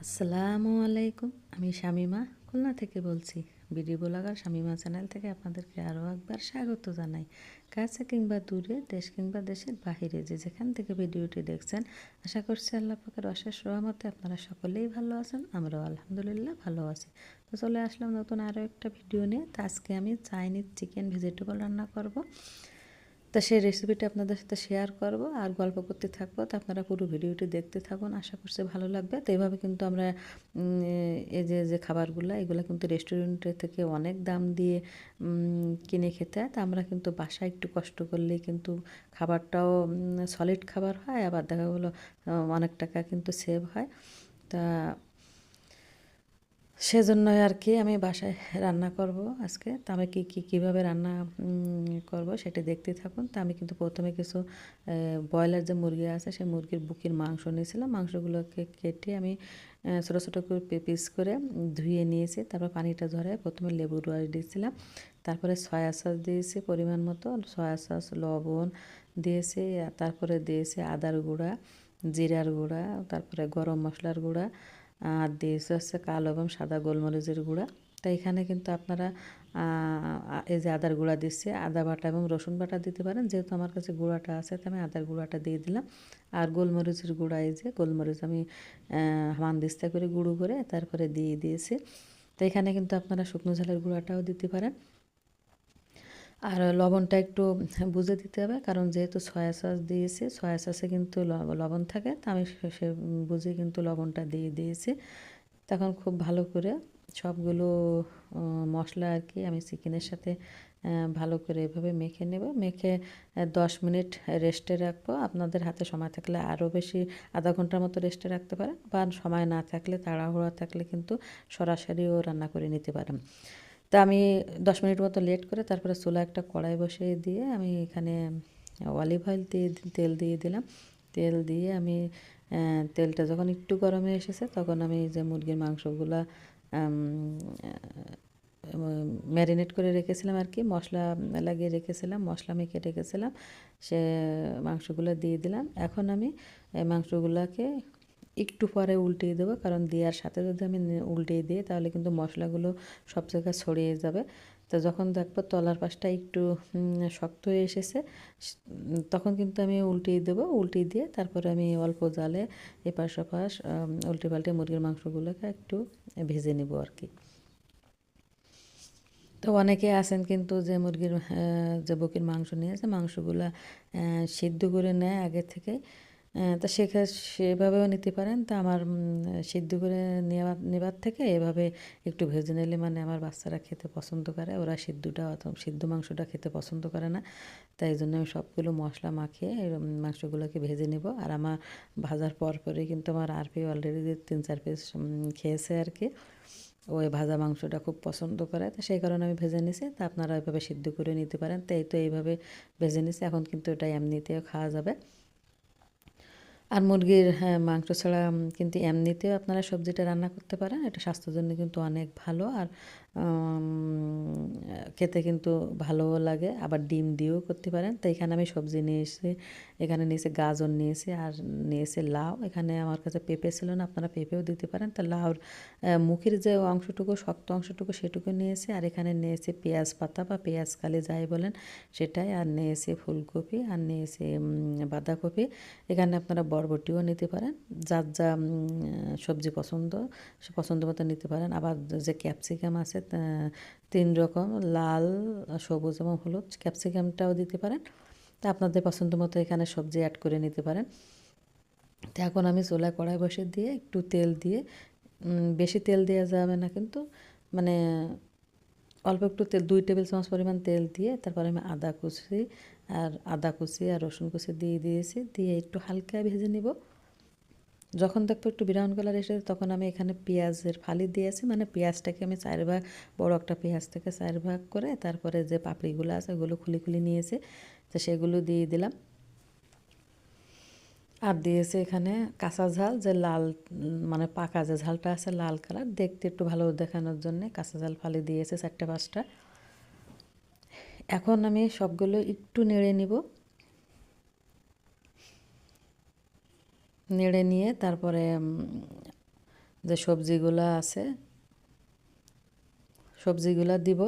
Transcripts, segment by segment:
আসসালামু আলাইকুম। আমি শামিমা খুলনা থেকে বলছি। বিডি ব্লগার শামিমা চ্যানেল থেকে আপনাদেরকে আরও একবার স্বাগত জানাই। কাছে কিংবা দূরে, দেশ কিংবা দেশের বাহিরে যে যেখান থেকে ভিডিওটি দেখছেন, আশা করছি আল্লাহ পাকের অশেষ রহমতে আপনারা সকলেই ভালো আছেন। আমরাও আলহামদুলিল্লাহ ভালো আছি। তো চলে আসলাম নতুন আরও একটা ভিডিও নিয়ে। তো আজকে আমি চাইনিজ চিকেন ভেজিটেবল রান্না করব। তা সেই রেসিপিটা আপনাদের সাথে শেয়ার করব আর গল্প করতে থাকবো। তো আপনারা পুরো ভিডিওটি দেখতে থাকুন, আশা করছি ভালো লাগবে। তো এইভাবে কিন্তু আমরা এই যে খাবারগুলো এগুলো কিন্তু রেস্টুরেন্টের থেকে অনেক দাম দিয়ে কিনে খেতে হয়। তা আমরা কিন্তু বাসায় একটু কষ্ট করলেই কিন্তু খাবারটাও সলিড খাবার হয়, আবার দেখা গেলো অনেক টাকা কিন্তু সেভ হয়। তা সেজন্যই আর কি আমি বাসায় রান্না করব আজকে। তা আমি কীভাবে রান্না করব সেটা দেখতে থাকুন। তা আমি কিন্তু প্রথমে কিছু ব্রয়লার যে মুরগি আছে সেই মুরগির বুকের মাংস নিয়েছিলাম। মাংসগুলোকে কেটে আমি ছোটো ছোটো করে পিস করে ধুয়ে নিয়েছি। তারপর পানিটা ঝরায় প্রথমে লেবুর রস দিয়েছিলাম, তারপরে সয়া সস দিয়েছি পরিমাণ মতো, সয়া সস, লবণ দিয়েছি, তারপরে দিয়েছি আদার গুঁড়া, জিরার গুঁড়া, তারপরে গরম মশলার গুঁড়া, আর দিয়েছে হচ্ছে কালো এবং সাদা গোলমরিচের গুঁড়া। তো এখানে কিন্তু আপনারা এই যে আদার গুঁড়া দিচ্ছে, আদা বাটা এবং রসুন বাটা দিতে পারেন। যেহেতু আমার কাছে গুঁড়াটা আছে তো আমি আদার গুঁড়াটা দিয়ে দিলাম। আর গোলমরিচের গুঁড়া, এই যে গোলমরিচ আমি হামানদিস্তা করে গুঁড়ো করে তারপরে দিয়ে দিয়েছি। তো এখানে কিন্তু আপনারা শুকনো ঝালের গুঁড়াটাও দিতে পারেন। আর লবণটা একটু বুঝে দিতে হবে, কারণ যেহেতু সয়া সস দিয়েছি, সয়া সসে কিন্তু লবণ থাকে। তো আমি সে বুঝে কিন্তু লবণটা দিয়ে দিয়েছি। তখন খুব ভালো করে সবগুলো মশলা আর কি আমি চিকেনের সাথে ভালো করে এভাবে মেখে নেব। মেখে 10 মিনিট রেস্টে রাখবো। আপনাদের হাতে সময় থাকলে আরও বেশি আধা ঘন্টার মতো রেস্টে রাখতে পারেন, বা সময় না থাকলে, তাড়াহুড়া থাকলে কিন্তু সরাসরিও রান্না করে নিতে পারেন। তা আমি 10 মিনিট মতো লেট করে তারপরে চুলায় একটা কড়াই বসিয়ে দিয়ে আমি এখানে অলিভ অয়েল দিয়ে তেল দিয়ে দিলাম। তেল দিয়ে আমি তেলটা যখন একটু গরমে এসেছে তখন আমি যে মুরগির মাংসগুলা ম্যারিনেট করে রেখেছিলাম আর কি, মশলা লাগিয়ে রেখেছিলাম, মশলা মেখে রেখেছিলাম, সে মাংসগুলো দিয়ে দিলাম। এখন আমি এই মাংসগুলোকে একটু পরে উল্টিয়ে দেবো, কারণ দেওয়ার সাথে যদি আমি উল্টিয়ে দিই তাহলে কিন্তু মশলাগুলো সব জায়গায় ছড়িয়ে যাবে। তো যখন দেখবো তলার পাশটা একটু শক্ত হয়ে এসেছে তখন কিন্তু আমি উল্টিয়ে দেবো। উল্টিয়ে দিয়ে তারপরে আমি অল্প জালে এপাশ ওপাশ উল্টে পাল্টে মুরগির মাংসগুলোকে একটু ভেজে নেবো আর কি। তো অনেকে আছেন কিন্তু যে মুরগির যে বুকের মাংস নিয়েছে মাংসগুলা সিদ্ধ করে নেয় আগে থেকে। তা সেভাবেও নিতে পারেন। তা আমার সিদ্ধ করে নেবার থেকে এভাবে একটু ভেজে নিলে মানে আমার বাচ্চারা খেতে পছন্দ করে। ওরা সিদ্ধ মাংসটা খেতে পছন্দ করে না। তাই জন্য আমি সবগুলো মশলা মাখিয়ে মাংসগুলোকে ভেজে নেব। আর আমার ভাজার পরই কিন্তু আমার আরপি অলরেডি 3-4 পিস খেয়েছে আর কি। ওই ভাজা মাংসটা খুব পছন্দ করে, তো সেই কারণে আমি ভেজে নিছি। তা আপনারা এভাবে সিদ্ধ করে নিতে পারেন। তো এইভাবে ভেজে নিছি। এখন কিন্তু এটা এমনিতেও খাওয়া যাবে। আর মুরগির মাংস ছাড়া কিন্তু এমনিতেও আপনারা সবজিটা রান্না করতে পারেন। এটা স্বাস্থ্যের জন্য কিন্তু অনেক ভালো, আর খেতে কিন্তু ভালোও লাগে। আবার ডিম দিয়েও করতে পারেন। তো এখানে আমি সবজি নিয়েছি, এখানে নিয়েছি গাজর নিয়েছি, আর নিয়েছি লাউ। এখানে আমার কাছে পেঁপে ছিল না, আপনারা পেঁপেও দিতে পারেন। তো লাউর মুখের যে অংশটুকু, শক্ত অংশটুকু, সেটুকু নিয়েছি। আর এখানে নিয়েছি পেঁয়াজ পাতা বা পেঁয়াজ কালি যাই বলেন সেটাই। আর নিয়েছি ফুলকপি, আর নিয়েছি বাঁধাকপি। এখানে আপনারা বরবটিও নিতে পারেন, যার যা সবজি পছন্দ সে পছন্দ মতো নিতে পারেন। আবার যে ক্যাপসিকাম আছে 3 রকম, লাল, সবুজ এবং হলুদ, ক্যাপসিকামটাও দিতে পারেন। তা আপনাদের পছন্দ মতো এখানে সবজি অ্যাড করে নিতে পারেন। তো এখন আমি চুলায় কড়াই বসে দিয়ে একটু তেল দিয়ে, বেশি তেল দেওয়া যাবে না কিন্তু, মানে অল্প একটু তেল, 2 টেবিল চামচ পরিমাণ তেল দিয়ে তারপরে আমি আদা কুচি আর রসুন কুচি দিয়ে দিয়েছি। দিয়ে একটু হালকা ভেজে নিব। যখন দেখবো একটু ব্রাউন কালার এসেছে তখন আমি এখানে পেঁয়াজের ফালি দিয়েছি, মানে পেঁয়াজটাকে আমি 4 ভাগ, বড় একটা পেঁয়াজ থেকে 4 ভাগ করে তারপরে যে পাপড়িগুলো আছে ওগুলো খুলি নিয়েছি। তো সেগুলো দিয়ে দিলাম। আর দিয়েছে এখানে কাঁচা ঝাল, যে লাল মানে পাকা যে ঝালটা আছে লাল কালার, দেখতে একটু ভালো দেখানোর জন্য কাঁচা ঝাল ফালি দিয়েছে 4-5টা। এখন আমি সবগুলো একটু নেড়ে নিব। নেড়ে নিয়ে তারপরে যে সবজিগুলো আছে সবজিগুলো দিব।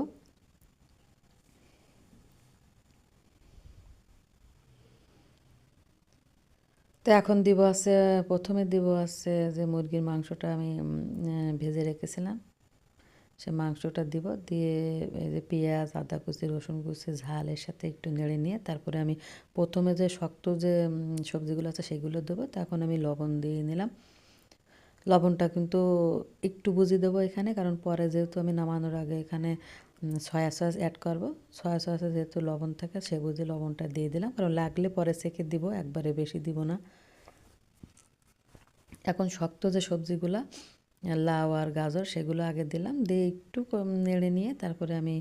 তো এখন দিব আছে, প্রথমে দিব আছে যে মুরগির মাংসটা আমি ভেজে রেখেছিলাম, সে মাংসটা দিব। দিয়ে এই যে পেঁয়াজ, আদা কুচি, রসুন কুচি, ঝালের সাথে একটু নেড়ে নিয়ে তারপরে আমি প্রথমে যে শক্ত যে সবজিগুলো আছে সেগুলো দেবো। তো এখন আমি লবণ দিয়ে নিলাম। লবণটা কিন্তু একটু বুঝে দেবো এখানে, কারণ পরে যেহেতু আমি নামানোর আগে এখানে সয়া সস অ্যাড করব। সয়া সসে যেহেতু লবণ থাকে সে বুঝে লবণটা দিয়ে দিলাম, কারণ লাগলে পরে সেকে দিব, একবারে বেশি দিব না। এখন শক্ত যে সবজিগুলা লাউ আর গাজর সেগুলো আগে দিলাম, দিয়ে একটু নেড়ে নিয়ে তারপরে আমি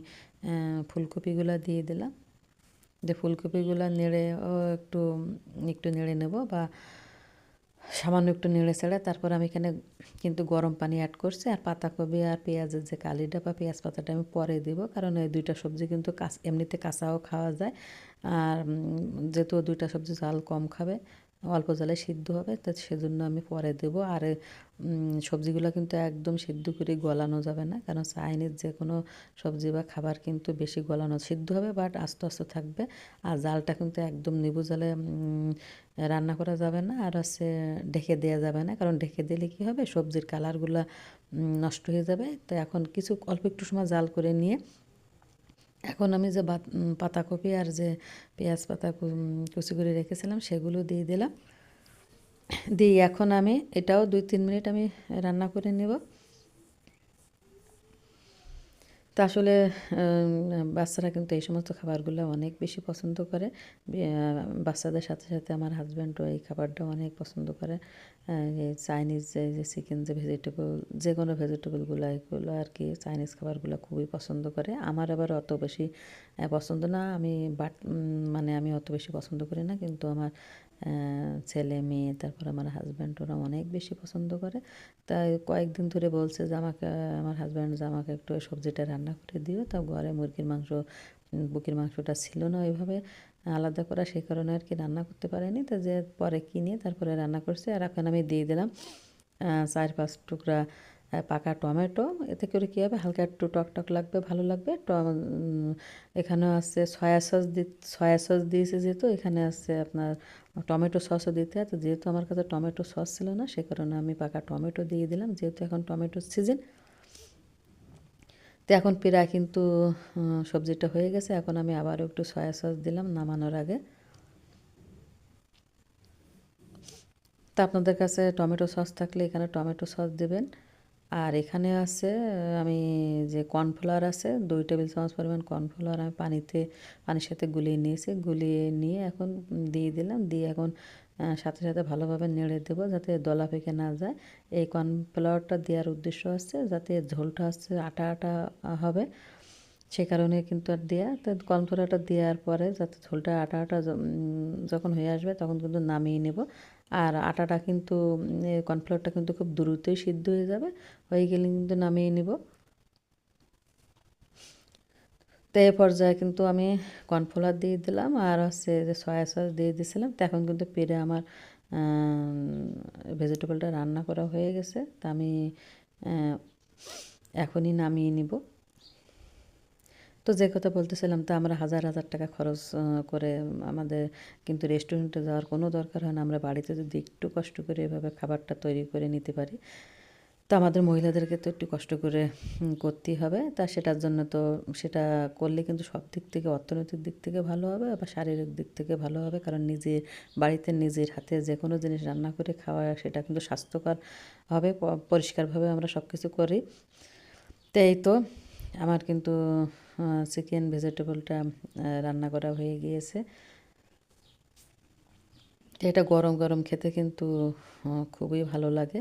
ফুলকপিগুলো দিয়ে দিলাম। যে ফুলকপিগুলো নেড়ে একটু একটু নেড়ে নেব, বা সামান্য একটু নেড়ে ছেড়ে তারপর আমি এখানে কিন্তু গরম পানি অ্যাড করছি। আর পাতাকপি আর পেঁয়াজের যে কালিটা বা পেঁয়াজ পাতাটা আমি পরে দিব, কারণ এই দুইটা সবজি কিন্তু এমনিতে কাঁচাও খাওয়া যায়। আর যেহেতু দুইটা সবজি ঝাল কম খাবে, অল্প জালে সিদ্ধ হবে, তো সেজন্য আমি পরে দেব। আর সবজিগুলো কিন্তু একদম সিদ্ধ করে গলানো যাবে না, কারণ চাইনিজ যে কোনো সবজি বা খাবার কিন্তু বেশি গলানো সিদ্ধ হবে, বাট আস্তে আস্তে থাকবে। আর জালটা কিন্তু একদম নিবু জালে রান্না করা যাবে না, আর হচ্ছে ঢেকে দেওয়া যাবে না, কারণ ঢেকে দিলে কী হবে, সবজির কালারগুলো নষ্ট হয়ে যাবে। তো এখন কিছু অল্প একটু সময় জাল করে নিয়ে এখন আমি যে পাতাকপি আর যে পেঁয়াজ পাতা কুচি করে রেখেছিলাম সেগুলো দিয়ে দিলাম। দিয়ে এখন আমি এটাও 2-3 মিনিট আমি রান্না করে নেব। তা আসলে বাচ্চারা কিন্তু এই সমস্ত খাবারগুলো অনেক বেশি পছন্দ করে। বাচ্চাদের সাথে সাথে আমার হাজব্যান্ডও এই খাবারটা অনেক পছন্দ করে। এই চাইনিজ যে চিকেন, যে ভেজিটেবল, যে কোনো ভেজিটেবলগুলো এগুলো আর কি চাইনিজ খাবারগুলো খুবই পছন্দ করে। আমার আবার অত বেশি পছন্দ না, আমি মানে আমি অত বেশি পছন্দ করি না, কিন্তু আমার ছেলে মেয়ে তারপর আমার হাজব্যান্ড ওরা অনেক বেশি পছন্দ করে। তাই কয়েকদিন ধরে বলছে যে আমাকে, আমার হাজব্যান্ড, যে আমাকে একটু এই সবজিটা রান্না করে দিও। তা ঘরে মুরগির মাংস, বুকের মাংসটা ছিল না ওইভাবে আলাদা করা, সেই কারণে আর কি রান্না করতে পারিনি। তো যে পরে কিনে তারপরে রান্না করছি। আর এখন আমি দিয়ে দিলাম 4-5 টুকরা পাকা টমেটো। এতে করে কী হবে, হালকা একটু টক টক লাগবে, ভালো লাগবে। এখানেও আছে সয়া সস দিয়েছে, যেহেতু এখানে আছে আপনার টমেটো সসও দিতে হয়। তো যেহেতু আমার কাছে টমেটো সস ছিল না, সে কারণে আমি পাকা টমেটো দিয়ে দিলাম, যেহেতু এখন টমেটোর সিজন। তো এখন প্রায় কিন্তু সবজিটা হয়ে গেছে। এখন আমি আবারও একটু সয়া সস দিলাম নামানোর আগে। তো আপনাদের কাছে টমেটো সস থাকলে এখানে টমেটো সস দেবেন। আর এখানে আছে আমি যে কর্নফ্লাওয়ার আছে 2 টেবিল চামচ পরিমাণ কর্নফ্লাওয়ার আমি পানির সাথে গুলিয়ে নিয়েছি। গুলিয়ে নিয়ে এখন দিয়ে দিলাম। দিয়ে এখন সাথে সাথে ভালোভাবে নেড়ে দেবো, যাতে দলা পেকে না যায়। এই কর্নফ্লাওয়ারটা দেওয়ার উদ্দেশ্য হচ্ছে যাতে ঝোলটা হচ্ছে আটা আটা হবে, সে কারণে কিন্তু আর দেয়া। তো কর্নফ্লাওয়ারটা দেওয়ার পরে যাতে ঝোলটা আটা আটা যখন হয়ে আসবে তখন কিন্তু নামিয়ে নেব। আর আটাটা কিন্তু কর্নফ্লাওয়ারটা কিন্তু খুব দ্রুতই সিদ্ধ হয়ে যাবে, হয়ে গেলে কিন্তু নামিয়ে নেব। তো এই পর্যায়ে কিন্তু আমি কর্নফ্লাওয়ার দিয়ে দিলাম, আর হচ্ছে যে সয়া সস দিয়ে দিয়েছিলাম। তো এখন কিন্তু পেরে আমার ভেজিটেবলটা রান্না করা হয়ে গেছে। তা আমি এখনই নামিয়ে নিব। তো যে কথা বলতেছিলাম, তো আমরা হাজার হাজার টাকা খরচ করে আমাদের কিন্তু রেস্টুরেন্টে যাওয়ার কোনো দরকার হয় না। আমরা বাড়িতে যদি একটু কষ্ট করে এভাবে খাবারটা তৈরি করে নিতে পারি, তো আমাদের মহিলাদেরকে তো একটু কষ্ট করে করতেই হবে। তা সেটার জন্য তো সেটা করলে কিন্তু সব দিক থেকে, অর্থনৈতিক দিক থেকে ভালো হবে, আবার শারীরিক দিক থেকে ভালো হবে। কারণ নিজের বাড়িতে নিজের হাতে যে কোনো জিনিস রান্না করে খাওয়া, সেটা কিন্তু স্বাস্থ্যকর হবে। পরিষ্কারভাবে আমরা সব কিছু করি। তো এই তো আমার কিন্তু চিকেন ভেজিটেবলটা রান্না করা হয়ে গিয়েছে। তো এটা গরম গরম খেতে কিন্তু খুবই ভালো লাগে।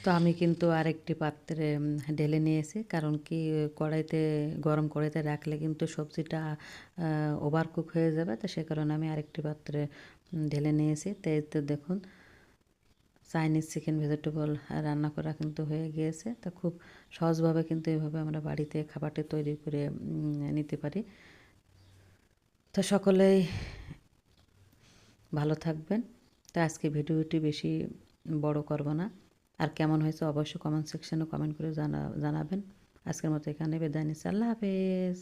তো আমি কিন্তু আরেকটি পাত্রে ঢেলে নিয়েছি, কারণ কি কড়াইতে, গরম কড়াইতে রাখলে কিন্তু সবজিটা ওভার কুক হয়ে যাবে। তো সে কারণে আমি আরেকটি পাত্রে ঢেলে নিয়েছি। তো এই তো দেখুন চাইনিজ চিকেন ভেজিটেবল রান্না করা কিন্তু হয়ে গিয়েছে। তো খুব সহজভাবে কিন্তু এভাবে আমরা বাড়িতে খাবারটি তৈরি করে নিতে পারি। তো সকলেই ভালো থাকবেন। তো আজকে ভিডিওটি বেশি বড় করব না। আর কেমন হয়েছে অবশ্যই কমেন্ট সেকশনে কমেন্ট করে জানাবেন। আজকের মতো এখানে বিদায় নিচ্ছি। আল্লাহ হাফেজ।